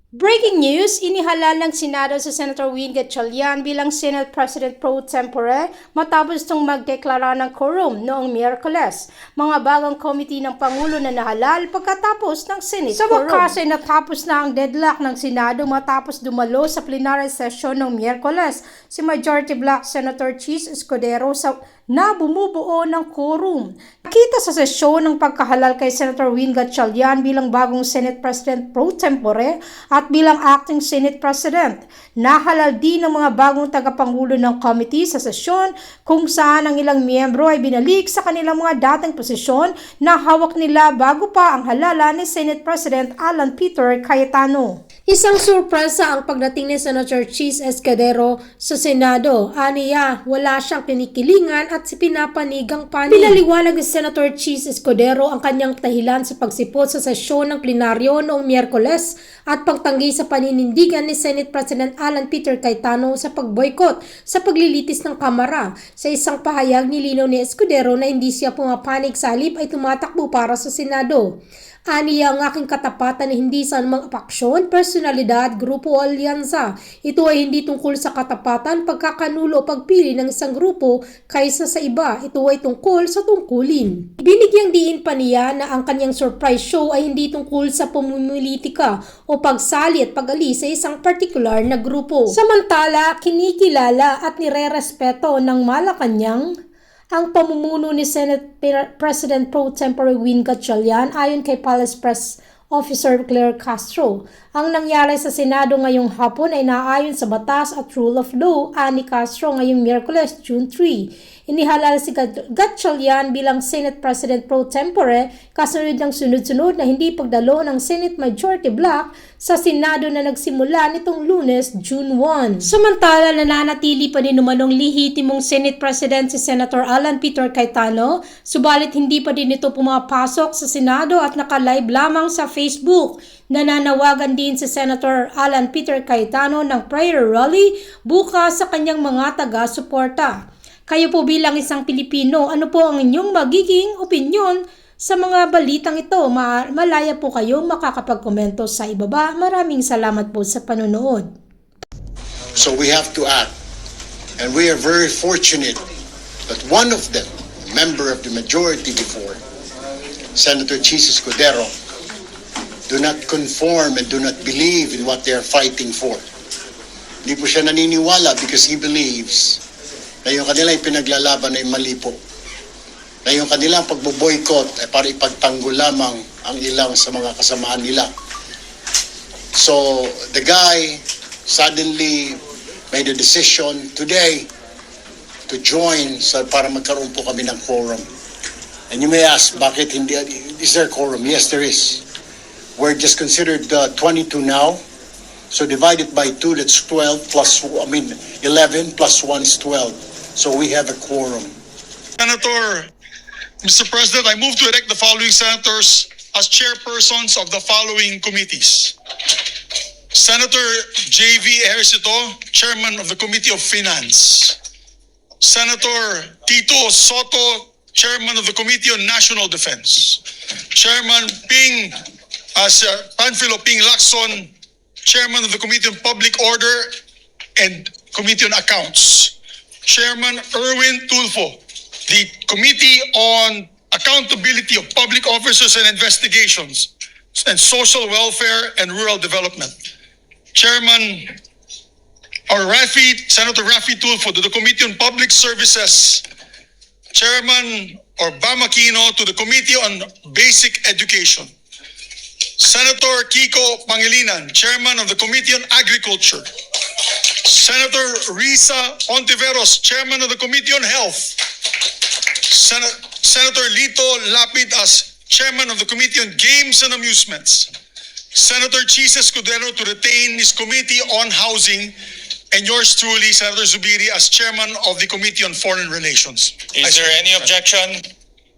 Breaking news, inihalal ng Senado si Senator Win Gatchalian bilang Senate President pro tempore matapos itong magdeklara ng quorum noong Miyerkules. Mga bagong committee ng Pangulo na nahalal pagkatapos ng Senate quorum. Sa wakas ay natapos na ang deadlock ng Senado matapos dumalo sa plenary session noong Miyerkules si Majority Black Senator Chis Escudero na bumubuo ng quorum. Nakita sa sesyon ng pagkahalal kay Senator Win Gatchalian bilang bagong Senate President pro tempore at bilang acting Senate President. Nahalal din ng mga bagong tagapangulo ng committee sa sesyon kung saan ang ilang miyembro ay binalik sa kanilang mga dating posisyon na hawak nila bago pa ang halalan ni Senate President Alan Peter Cayetano. Isang surpresa ang pagdating ni Senator Chis Escudero sa Senado. Aniya, wala siyang kinikilingan at pinapanigang panig. Pinaliwanag ni Senator Chis Escudero ang kanyang dahilan sa pagsipot sa sesyon ng plenaryo noong Miyerkules at pagtanggi sa paninindigan ni Senate President Alan Peter Cayetano sa pagboykot sa paglilitis ng Kamara. Sa isang pahayag, nilinaw ni Escudero na hindi siya pumapanig sa halip ay tumatakbo para sa Senado. Aniya, ang aking katapatan ay hindi sa anumang paksyon, personalidad, grupo o alyansa. Ito ay hindi tungkol sa katapatan, pagkakanulo o pagpili ng isang grupo kaysa sa iba. Ito ay tungkol sa tungkulin. Binigyang diin pa niya na ang kanyang surprise show ay hindi tungkol sa pamumulitika o pagsali at pag-alis sa isang particular na grupo. Samantala, kinikilala at nire-respeto ng Malacanang ang pamumuno ni Senate President pro tempore Win Gatchalian ayon kay Palace Press Officer Claire Castro. Ang nangyari sa Senado ngayong hapon ay naayon sa batas at rule of law, ani Castro ngayong Miyerkules, June 3. Inihalal si Gatchalian bilang Senate President pro tempore kasunod ng sunod-sunod na hindi pagdalo ng Senate Majority Black sa Senado na nagsimula nitong Lunes, June 1. Samantala, nananatili pa din umanong lehitimong Senate President si Senator Alan Peter Cayetano, subalit hindi pa din ito pumapasok sa Senado at naka-live lamang sa Facebook. Nananawagan din si Senator Alan Peter Cayetano ng prayer rally bukas sa kanyang mga taga-suporta. Kayo po bilang isang Pilipino, ano po ang inyong magiging opinyon sa mga balitang ito? Malaya po kayong makakapag-komento sa ibaba. Maraming salamat po sa panonood. So we have to act. And we are very fortunate that one of them, member of the majority before, Senator Chis Escudero, do not conform and do not believe in what they are fighting for. Hindi po siya naniniwala because he believes na yung kanilang pinaglalaban ay mali po. Na yung kanilang pagbo-boycott ay para ipagtanggol lamang ang ilang sa mga kasamaan nila. So, the guy suddenly made a decision today to join para magkaroon po kami ng quorum. And you may ask, bakit hindi? Is there a quorum? Yes, there is. We're just considered 22 now. So divide it by 2, that's 12 plus, 11 plus 1 is 12. So we have a quorum. Senator, Mr. President, I move to elect the following senators as chairpersons of the following committees. Senator J.V. Ejercito, Chairman of the Committee of Finance. Senator Tito Soto, Chairman of the Committee on National Defense. Chairman Panfilo Ping Lacson, Chairman of the Committee on Public Order and Committee on Accounts. Chairman Erwin Tulfo, the Committee on Accountability of Public Officers and Investigations and Social Welfare and Rural Development. Chairman Senator Rafi Tulfo to the Committee on Public Services. Chairman Bam Aquino to the Committee on Basic Education. Senator Kiko Pangilinan, Chairman of the Committee on Agriculture. Senator Risa Ontiveros, Chairman of the Committee on Health. Senator Lito Lapid as Chairman of the Committee on Games and Amusements. Senator Chis Escudero to retain his Committee on Housing. And yours truly, Senator Zubiri, as Chairman of the Committee on Foreign Relations. Is there any objection?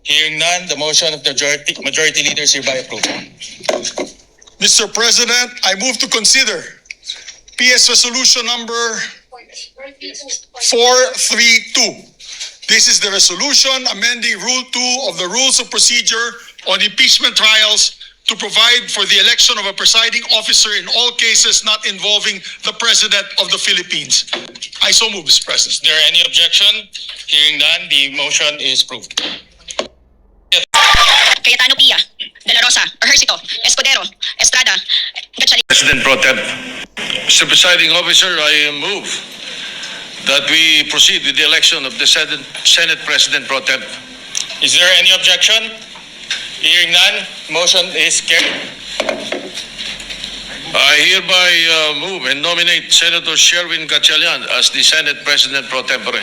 Hearing none, the motion of the majority leader is hereby approved. Mr. President, I move to consider PS Resolution number 432. This is the resolution amending Rule 2 of the Rules of Procedure on Impeachment Trials to provide for the election of a presiding officer in all cases not involving the President of the Philippines. I so move, Mr. President. Is there any objection? Hearing none, the motion is approved. Cayetano Pia, De La Rosa, Ejercito, Escudero, Estrada, Gatchalian. President Pro Tem. Mr. Presiding Officer, I move that we proceed with the election of the Senate President Pro Tem. Is there any objection? Hearing none, motion is carried. I hereby move and nominate Senator Sherwin Gatchalian as the Senate President Pro Tempore.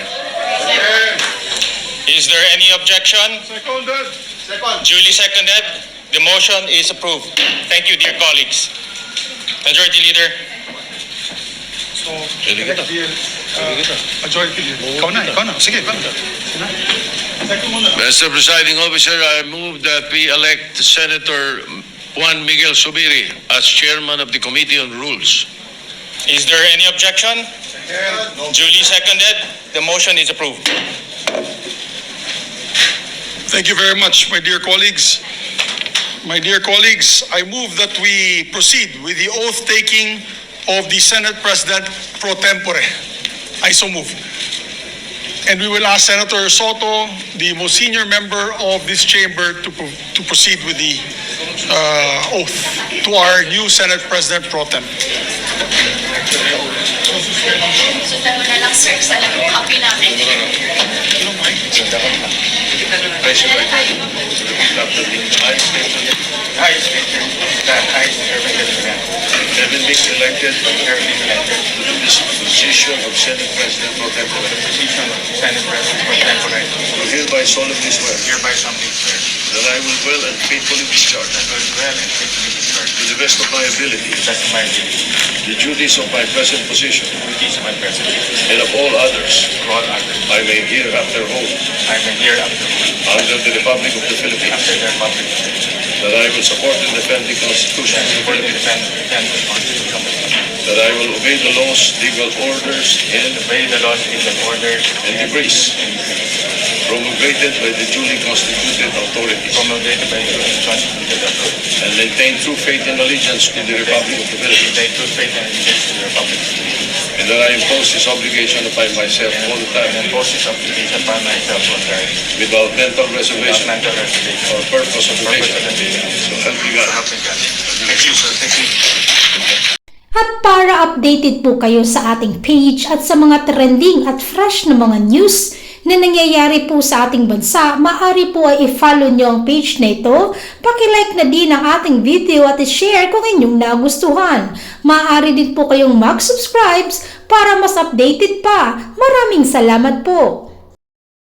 Is there any objection? Duly seconded. The motion is approved. Thank you, dear colleagues. Majority Leader. Majority Leader. Ikaw na. Sige, ikaw na. Mr. Presiding Officer, I move that we elect Senator Juan Miguel Subiri as Chairman of the Committee on Rules. Is there any objection? Duly seconded. The motion is approved. Thank you very much, my dear colleagues. My dear colleagues, I move that we proceed with the oath-taking of the Senate President Pro Tempore. I so move. And we will ask Senator Soto, the most senior member of this chamber, to proceed with the oath to our new Senate President Pro Tem. Sundan mo na lang, sir, sa copy namin. Having been elected to this position of Senate President Pro Tempore, do hereby solemnly swear that I will well and faithfully discharge to the best of my ability the duties of my present position and of all others I may hereafter hold under the Republic of the Philippines, that I will support and defend the Constitution of the Philippines, that I will obey the laws, legal orders, and decrees promulgated by the duly constituted authorities, and maintain true faith and allegiance to the Republic of the Philippines, and that I impose this obligation upon myself all the time without mental reservation or purpose of evasion. So help me God. Thank you, sir. Thank you. At para updated po kayo sa ating page at sa mga trending at fresh na mga news na nangyayari po sa ating bansa, maaari po ay i-follow nyo ang page na ito. Paki-like na din ang ating video at i-share kung inyong nagustuhan. Maaari din po kayong mag-subscribe para mas updated pa. Maraming salamat po!